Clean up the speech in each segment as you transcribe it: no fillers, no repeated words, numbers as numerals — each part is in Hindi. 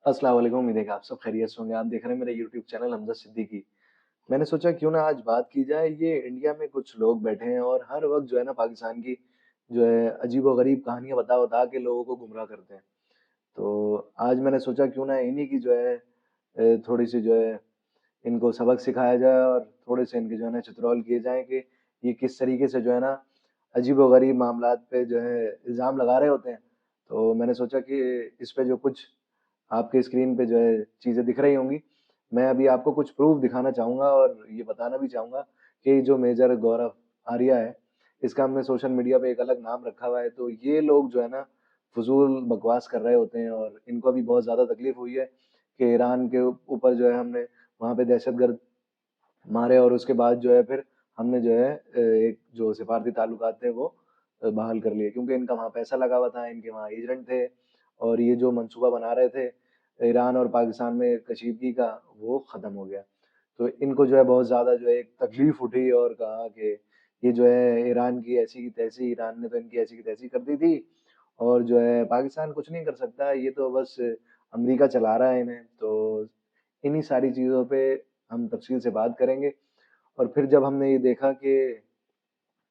अस्सलाम वालेकुम। उम्मीद है कि आप सब खैरियत से होंगे। आप देख रहे हैं मेरा यूट्यूब चैनल हमज़ा सिद्दीकी। मैंने सोचा क्यों ना आज बात की जाए, ये इंडिया में कुछ लोग बैठे हैं और हर वक़्त जो है ना पाकिस्तान की जो है अजीबो-गरीब कहानियाँ बता-बता के लोगों को गुमराह करते हैं। तो आज मैंने सोचा क्यों ना इन्हीं की जो है थोड़ी-सी जो है इनको सबक सिखाया जाए और थोड़े से इनके जो है ना चित्रोल किए जाएँ कि ये किस तरीके से जो है ना अजीबो-गरीब मामलात पे जो है इल्ज़ाम लगा रहे होते हैं। तो मैंने सोचा कि इस पे जो कुछ आपके स्क्रीन पे जो है चीज़ें दिख रही होंगी, मैं अभी आपको कुछ प्रूफ़ दिखाना चाहूँगा और ये बताना भी चाहूँगा कि जो मेजर गौरव आर्या है, इसका हमने सोशल मीडिया पे एक अलग नाम रखा हुआ है। तो ये लोग जो है ना फ़ुज़ूल बकवास कर रहे होते हैं और इनको अभी बहुत ज़्यादा तकलीफ़ हुई है कि ईरान के ऊपर जो है हमने वहाँ पे दहशतगर्द मारे और उसके बाद जो है फिर हमने जो है एक जो सिफ़ारती ताल्लुकात थे वो बहाल कर लिए क्योंकि इनका वहाँ पैसा लगा हुआ था, इनके वहाँ एजेंट थे और ये जो मंसूबा बना रहे थे ईरान और पाकिस्तान में कशीदगी का, वो ख़त्म हो गया। तो इनको जो है बहुत ज़्यादा जो है एक तकलीफ़ उठी और कहा कि ये जो है ईरान की ऐसी की तैसी, ईरान ने तो इनकी ऐसी की तैसी कर दी थी और जो है पाकिस्तान कुछ नहीं कर सकता, ये तो बस अमेरिका चला रहा है इन्हें। तो इन्हीं सारी चीज़ों पे हम तफ़सील से बात करेंगे और फिर जब हमने ये देखा कि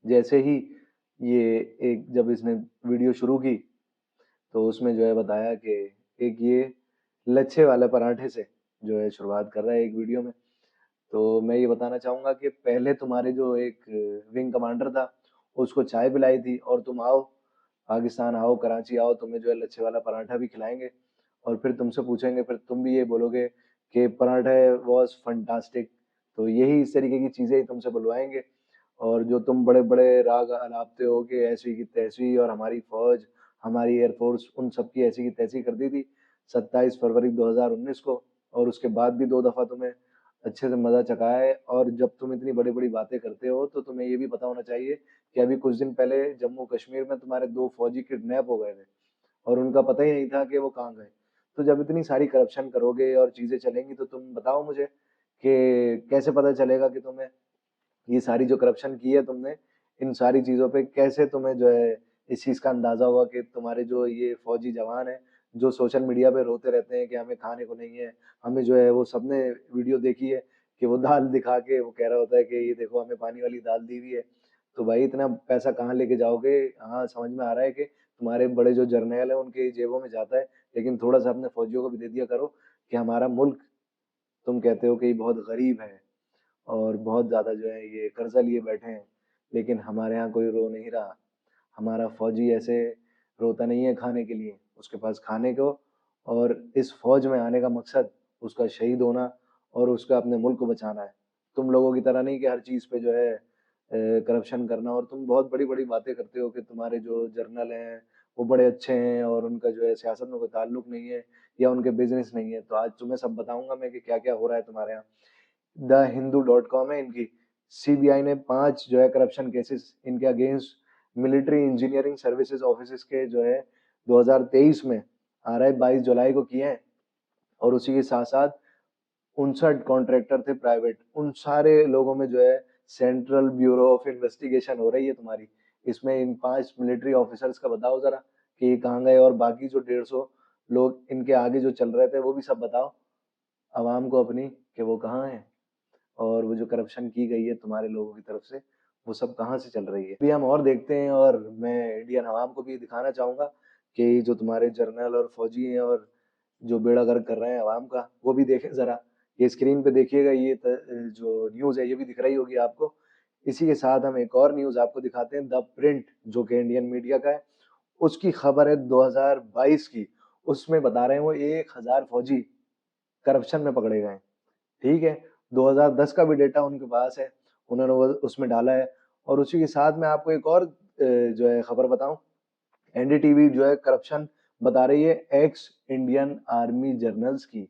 जैसे ही ये एक जब इसने वीडियो शुरू की, तो उसमें जो है बताया कि एक ये लच्छे वाले पराठे से जो है शुरुआत कर रहा है एक वीडियो में। तो मैं ये बताना चाहूँगा कि पहले तुम्हारे जो एक विंग कमांडर था, उसको चाय पिलाई थी और तुम आओ, पाकिस्तान आओ, कराची आओ, तुम्हें जो है लच्छे वाला पराठा भी खिलाएँगे और फिर तुमसे पूछेंगे, फिर तुम भी ये बोलोगे कि पराठा वाज़ फैंटास्टिक। तो यही इस तरीके की चीज़ें ही तुमसे बुलवाएँगे और जो तुम बड़े-बड़े राग अलापते हो कि ऐसी की तैसी और हमारी फ़ौज, हमारी एयर फ़ोर्स उन सब की ऐसी की तैसी कर दी थी 27 फरवरी 2019 को और उसके बाद भी 2 दफ़ा तुम्हें अच्छे से मज़ा चखाया है और जब तुम इतनी बड़ी-बड़ी बातें करते हो, तो तुम्हें ये भी पता होना चाहिए कि अभी कुछ दिन पहले जम्मू-कश्मीर में तुम्हारे 2 फ़ौजी किडनैप हो गए थे और उनका पता ही नहीं था कि वो कहाँ गए। तो जब इतनी सारी करप्शन करोगे और चीज़ें चलेंगी, तो तुम बताओ मुझे कि कैसे पता चलेगा कि तुम्हें ये सारी जो करप्शन की है तुमने, इन सारी चीज़ों पे कैसे तुम्हें जो है इस चीज़ का अंदाज़ा होगा कि तुम्हारे जो ये फ़ौजी जवान हैं, जो सोशल मीडिया पे रोते रहते हैं कि हमें खाने को नहीं है, हमें जो है वो सबने वीडियो देखी है कि वो दाल दिखा के वो कह रहा होता है कि ये देखो हमें पानी वाली दाल दी हुई है। तो भाई इतना पैसा कहाँ लेके जाओगे? हाँ, समझ में आ रहा है कि तुम्हारे बड़े जो जर्नैल हैं उनकी जेबों में जाता है, लेकिन थोड़ा-सा अपने फ़ौजियों को भी दे दिया करो कि हमारा मुल्क तुम कहते हो कि ये बहुत गरीब है। और बहुत ज़्यादा जो है ये कर्ज़ा लिए बैठे हैं, लेकिन हमारे यहाँ कोई रो नहीं रहा। हमारा फ़ौजी ऐसे रोता नहीं है खाने के लिए, उसके पास खाने को और इस फ़ौज में आने का मकसद उसका शहीद होना और उसका अपने मुल्क को बचाना है। तुम लोगों की तरह नहीं कि हर चीज़ पे जो है करप्शन करना और तुम बहुत बड़ी-बड़ी बातें करते हो कि तुम्हारे जो जर्नल हैं, वो बड़े अच्छे हैं और उनका जो है सियासत में कोई ताल्लुक नहीं है या उनके बिज़नेस नहीं है। तो आज तुम्हें सब बताऊँगा मैं कि क्या-क्या हो रहा है तुम्हारे यहाँ। द हिंदू डॉट कॉम है इनकी। सीबीआई ने 5 जो है करप्शन केसेस इनके against military engineering services offices के जो है 2023 में आ रहा है 22 जुलाई को किए हैं और उसी के साथ-साथ 59 कॉन्ट्रैक्टर थे प्राइवेट। उन सारे लोगों में जो है सेंट्रल ब्यूरो ऑफ इन्वेस्टिगेशन हो रही है तुम्हारी। इसमें इन 5 मिलिट्री ऑफिसर्स का बताओ ज़रा कि ये कहाँ गए और बाकी जो 150 लोग इनके आगे जो चल रहे थे वो भी सब बताओ अवाम को अपनी कि वो कहाँ हैं? और वो जो करप्शन की गई है तुम्हारे लोगों की तरफ से, वो सब कहाँ से चल रही है? अभी हम और देखते हैं और मैं इंडियन अवाम को भी दिखाना चाहूँगा कि जो तुम्हारे जनरल और फौजी हैं और जो बेड़ा गर्क कर रहे हैं अवाम का, वो भी देखें ज़रा। ये स्क्रीन पे देखिएगा ये जो न्यूज़ है ये भी दिख रही होगी आपको। इसी के साथ हम एक और न्यूज़ आपको दिखाते हैं द प्रिंट जो कि इंडियन मीडिया का है। उसकी खबर है 2022 की। उसमें बता रहे हैं वो 1000 फौजी करप्शन में पकड़े गए हैं। ठीक है, 2010 का भी डेटा उनके पास है, उन्होंने वो उसमें डाला है और उसी के साथ मैं आपको एक और जो है खबर बताऊँ, एनडीटीवी जो है करप्शन बता रही है एक्स इंडियन आर्मी जर्नल्स की,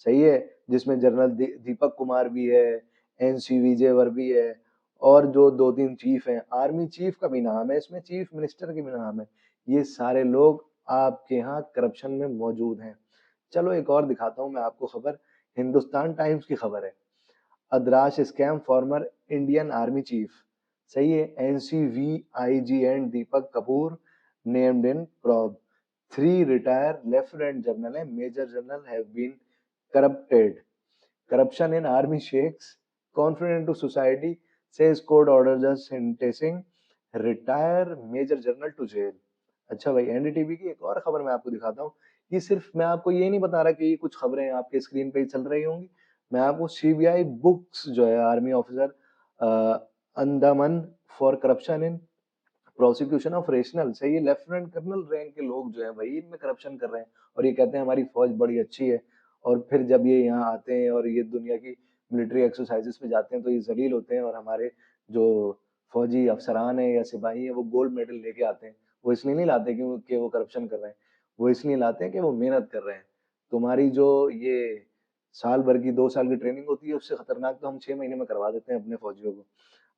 सही है? जिसमें जनरल दीपक कुमार भी है, एनसी विजयवर भी है और जो 2-3 चीफ हैं, आर्मी चीफ का भी नाम है इसमें, चीफ मिनिस्टर का भी नाम है। ये सारे लोग आपके यहाँ करप्शन में मौजूद हैं। चलो एक और दिखाता हूँ मैं आपको खबर, हिंदुस्तान टाइम्स की खबर है। Adarsh scam former Indian army chief, सही है? NCV IG and Deepak Kapoor named in probe 3 retired lieutenant general and major general have been corrupted. Corruption in army shakes confidence to society, says court order just sentencing retire major general to jail. अच्छा भाई, एनडीटीवी की एक और खबर मैं आपको दिखाता हूँ। ये सिर्फ मैं आपको ये नहीं बता रहा कि ये कुछ खबरें आपके स्क्रीन पे ही चल रही होंगी। मैं आपको सीबीआई बुक्स जो है army officer Andaman for corruption in prosecution of rational से, ये लेफ्टिनेंट कर्नल रैंक के लोग जो है भाई इनमें करप्शन कर रहे हैं और ये कहते हैं हमारी फौज बड़ी अच्छी है। और फिर जब ये यहाँ आते हैं और ये दुनिया की मिलिट्री एक्सरसाइजेस पे जाते हैं तो ये जलील होते हैं और हमारे जो फौजी अफसरान है या सिपाही है वो गोल्ड मेडल लेके आते हैं। वो इसलिए नहीं लाते क्योंकि वो करप्शन कर रहे हैं, वो इसलिए लाते हैं कि वो मेहनत कर रहे हैं। तुम्हारी जो ये साल भर की 2 साल की ट्रेनिंग होती है उससे खतरनाक तो हम 6 महीने में करवा देते हैं अपने फौजियों को।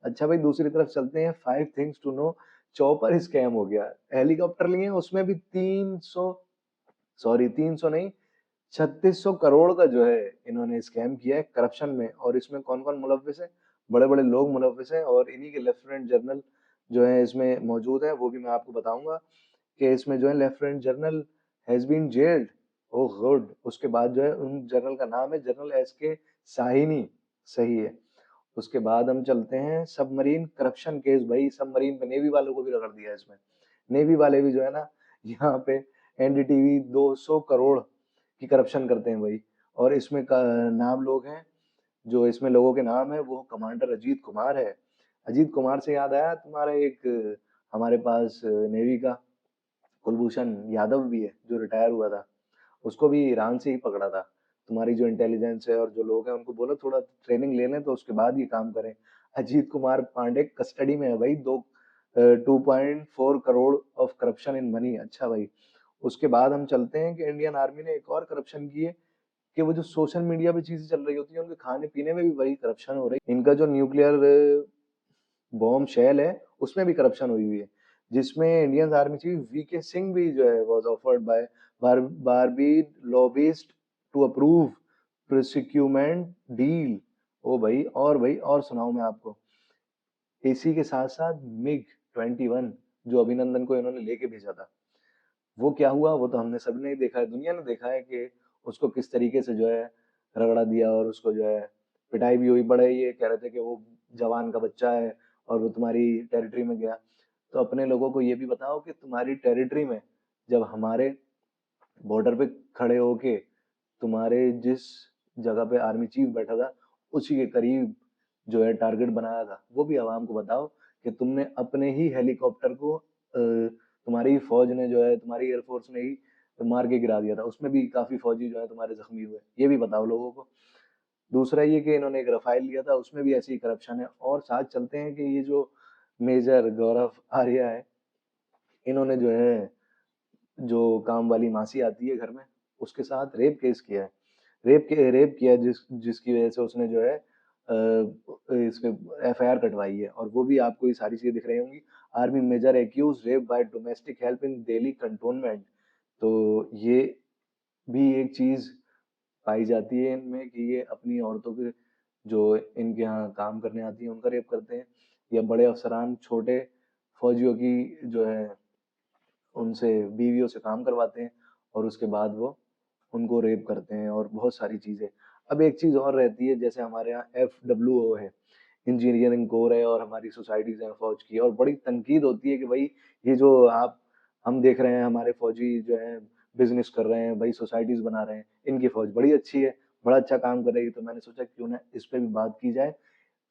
अच्छा भाई, दूसरी तरफ चलते हैं। 5 things to know chopper scam हो गया। हेलीकॉप्टर लिए उसमें भी 300 नहीं 3600 करोड़ का जो है इन्होंने स्कैम किया है करप्शन में। और इसमें कौन कौन मुलव्विस है? बड़े बड़े लोग मुलव्विस हैं और इन्हीं के लेफ्टिनेंट जनरल जो है इसमें मौजूद है, वो भी मैं आपको बताऊंगा कि इसमें जो है lieutenant general has been jailed. Oh good. उसके बाद जो है उन जनरल का नाम है जनरल एस के साहिनी। सही है। उसके बाद हम चलते हैं सबमरीन करप्शन केस। भाई सबमरीन पे नेवी वालों को भी रगड़ दिया इसमें। नेवी वाले भी जो है ना यहाँ पे एनडीटीवी 200 करोड़ की करप्शन करते हैं भाई। और इसमें नाम लोग हैं, जो इसमें लोगों के नाम है वो कमांडर अजीत कुमार है। अजीत कुमार से याद आया तुम्हारा एक हमारे पास नेवी का कुलभूषण यादव भी है जो रिटायर हुआ था। उसको भी ईरान से ही पकड़ा था। तुम्हारी जो इंटेलिजेंस है और जो लोग हैं उनको बोलो थोड़ा ट्रेनिंग ले लें तो उसके बाद ये काम करें। अजीत कुमार पांडे कस्टडी में है भाई। 2.4 crore of corruption in money. अच्छा भाई, उसके बाद हम चलते हैं कि इंडियन आर्मी ने एक और करप्शन की है कि वो जो सोशल मीडिया पे चीजें चल रही होती है उनके खाने पीने में भी वही करप्शन हो रही है। इनका जो न्यूक्लियर बॉम्ब शेल है उसमें भी करप्शन हुई हुई है, जिसमें Indian army chief VK Singh भी जो है was offered by barbie lobbyist to approve procurement deal. ओ भाई, और भाई और सुनाऊं मैं आपको। इसी के साथ साथ मिग 21 जो अभिनंदन को इन्होंने लेके भेजा था, वो क्या हुआ वो तो हमने सबने ही देखा है, दुनिया ने देखा है कि उसको किस तरीके से जो है रगड़ा दिया और उसको जो है पिटाई भी हुई। बड़े ये कह रहे थे कि वो जवान का बच्चा है और वो तुम्हारी टेरिटरी में गया। तो अपने लोगों को ये भी बताओ कि तुम्हारी टेरिटरी में जब हमारे बॉर्डर पे खड़े होके तुम्हारे जिस जगह पे आर्मी चीफ बैठा था उसी के करीब जो है टारगेट बनाया था, वो भी आवाम को बताओ कि तुमने अपने ही हेलीकॉप्टर को तुम्हारी ही फौज ने जो है तुम्हारी एयरफोर्स ने ही मार के गिरा दिया था, उसमें भी काफी फौजी जो है तुम्हारे जख्मी हुए। ये भी बताओ लोगों को। दूसरा ये कि इन्होंने एक रफाइल लिया था उसमें भी ऐसी करप्शन है। और साथ चलते हैं कि ये जो मेजर गौरव आर्या है, इन्होंने जो है जो काम वाली मासी आती है घर में उसके साथ रेप केस किया है। रेप किया है जिसकी वजह से उसने जो है इसके एफआईआर कटवाई है और वो भी आपको ये सारी चीजें दिख रही होंगी। Army major accuse rape by domestic help in Delhi cantonment. तो ये भी एक चीज पाई जाती है इनमें कि ये अपनी औरतों के जो इनके यहाँ काम करने आती है उनका रेप करते हैं, या बड़े अफसरान छोटे फौजियों की जो है उनसे बीवियों से काम करवाते हैं और उसके बाद वो उनको रेप करते हैं और बहुत सारी चीजें। अब एक चीज और रहती है, जैसे हमारे यहाँ FWO है, इंजीनियरिंग कोर है और हमारी सोसाइटीज हैं फौज की, और बड़ी तनकीद होती है कि भाई ये जो आप हम देख रहे हैं हमारे फौजी जो है बिजनेस कर रहे हैं भाई, सोसाइटीज बना रहे हैं, इनकी फौज बड़ी अच्छी है, बड़ा अच्छा काम कर रही है। तो मैंने सोचा क्यों ना इस पे भी बात की जाए।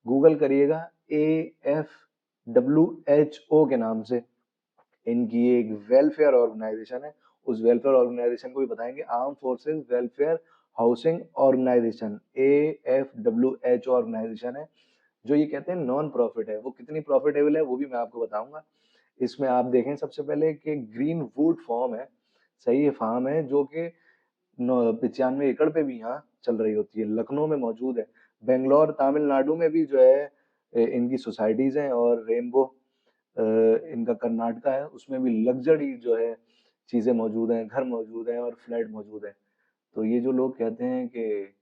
गूगल करिएगा AFWHO के नाम से, इनकी एक वेलफेयर ऑर्गेनाइजेशन है। उस वेलफेयर ऑर्गेनाइजेशन को भी बताएंगे, arm forces welfare housing organisation. AFWH organisation है जो ये कहते हैं नॉन प्रॉफिट है। वो कितनी प्रॉफिटेबल है वो भी मैं आपको बताऊंगा। इसमें आप देखें सबसे पहले कि ग्रीन वुड फार्म है। सही है, फार्म है जो कि 95 एकड़ पे भी यहाँ चल रही होती है, लखनऊ में मौजूद है। बेंगलोर तमिलनाडु में भी जो है इनकी सोसाइटीज हैं। और रेनबो इनका कर्नाटका है, उसमें भी लग्जरी जो है चीजें मौजूद हैं, घर मौजूद हैं और फ्लैट मौजूद है। तो ये जो लोग कहते हैं कि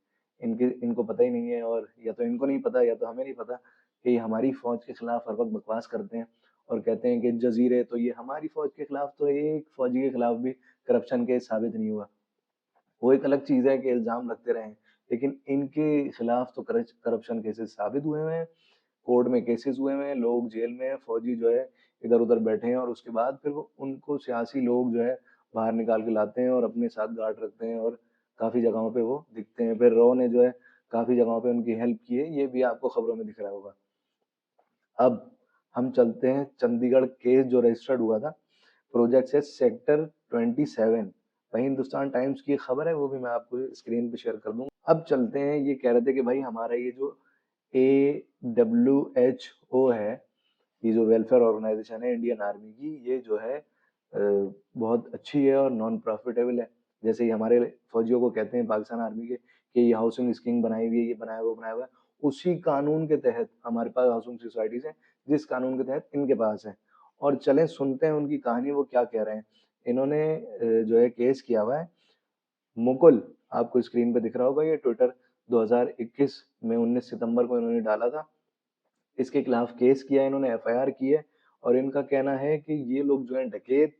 इनके इनको पता ही नहीं है, और या तो इनको नहीं पता या तो हमें नहीं पता कि ये हमारी फौज के खिलाफ हर वक्त बकवास करते हैं और कहते हैं कि जजीरे, तो ये हमारी फौज के खिलाफ तो एक फौजी के खिलाफ भी करप्शन केस साबित नहीं हुआ। वो एक अलग चीज है कि इल्जाम लगते रहे, लेकिन इनके खिलाफ तो करप्शन केसेस साबित हुए हैं, कोर्ट में केसेस हुए हैं, लोग जेल में हैं, फौजी जो है इधर उधर बैठे हैं, और उसके बाद फिर वो उनको सियासी लोग जो है बाहर निकाल के लाते हैं और अपने साथ गार्ड रखते हैं, और काफी जगहों पे वो दिखते हैं। फिर रॉ ने जो है काफी जगहों पे उनकी हेल्प की है, ये भी आपको खबरों में दिख रहा होगा। अब हम चलते हैं चंडीगढ़ केस जो रजिस्टर्ड हुआ था, प्रोजेक्ट से सेक्टर 27। वही हिंदुस्तान टाइम्स की खबर है, वो भी मैं आपको स्क्रीन पे शेयर कर दूंगा। अब चलते हैं, ये कह रहे थे कि भाई हमारा ये जो AWHO है, ये जो वेलफेयर ऑर्गेनाइजेशन है इंडियन आर्मी की, ये जो है बहुत अच्छी है और नॉन प्रॉफिटेबल है। जैसे ही हमारे फौजियों को कहते हैं पाकिस्तान आर्मी के कि ये हाउसिंग स्कीम बनाई हुई है, ये बनाया वो बनाया हुआ है, उसी कानून के तहत हमारे पास हाउसिंग सोसाइटीज है, जिस कानून के तहत इनके पास है। और चलें सुनते हैं उनकी कहानी, वो क्या कह रहे हैं। इन्होंने जो है केस किया हुआ है, मुकुल, आपको स्क्रीन पे दिख रहा होगा, ये ट्विटर 2021 में 19 सितंबर को इन्होंने डाला था। इसके खिलाफ केस किया है इन्होंने, एफआईआर की है, और इनका कहना है कि ये लोग जो है डकैत,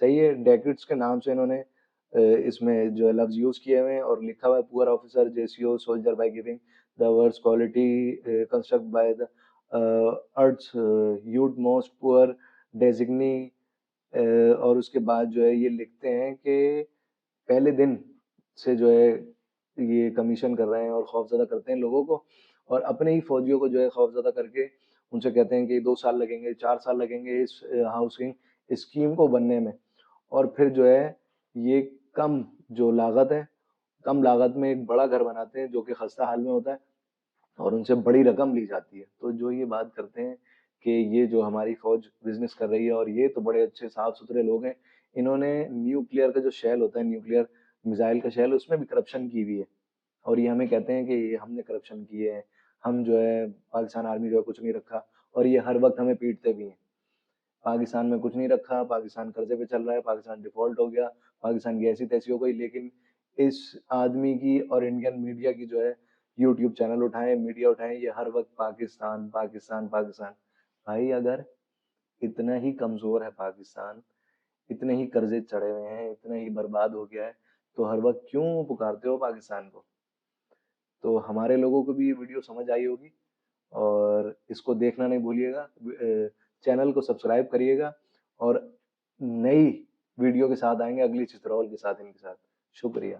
सही है, डैकेट्स के नाम से इन्होंने इसमें जो है लफ्ज यूज किए हुए हैं, और लिखा हुआ है poor officer JCO soldier by giving the words quality construct by the earth youth most poor designee. और उसके बाद जो है ये लिखते हैं कि पहले दिन से जो है ये कमीशन कर रहे हैं और खौफजदा करते हैं लोगों को, और अपने ही फौजियों को जो है खौफजदा करके उनसे कहते हैं कि 2 साल लगेंगे, 4 साल लगेंगे इस हाउसिंग स्कीम को बनने में। और फिर जो है ये कम जो लागत है, कम लागत में एक बड़ा घर बनाते हैं जो कि खस्ता हाल में होता है, और उनसे बड़ी रकम ली जाती है। तो जो ये बात करते हैं कि ये जो हमारी फौज बिजनेस कर रही है, और ये तो बड़े अच्छे साफ सुथरे लोग हैं, इन्होंने न्यूक्लियर का जो शेल होता है, न्यूक्लियर मिसाइल का शेल, उसमें भी करप्शन की हुई है, और ये हमें कहते हैं कि ये हमने करप्शन किए हैं, हम जो है पाकिस्तान आर्मी जो है कुछ नहीं रखा, और ये हर वक्त हमें पीटते भी हैं। पाकिस्तान में कुछ नहीं रखा, पाकिस्तान कर्जे पे चल रहा है, पाकिस्तान डिफॉल्ट हो गया, पाकिस्तान की ऐसी तैसी हो गई। लेकिन इस आदमी की और इंडियन मीडिया की जो है यूट्यूब चैनल उठाएं, मीडिया उठाएं, ये हर वक्त पाकिस्तान पाकिस्तान पाकिस्तान। भाई अगर इतना ही कमजोर है पाकिस्तान, इतने ही कर्जे चढ़े हुए हैं, इतना ही बर्बाद हो गया है, तो हर वक्त क्यों पुकारते हो पाकिस्तान को। तो हमारे लोगों को भी ये वीडियो समझ आई होगी, और इसको देखना नहीं भूलिएगा, चैनल को सब्सक्राइब करिएगा, और नई वीडियो के साथ आएंगे, अगली चित्रौल के साथ, इनके साथ। शुक्रिया।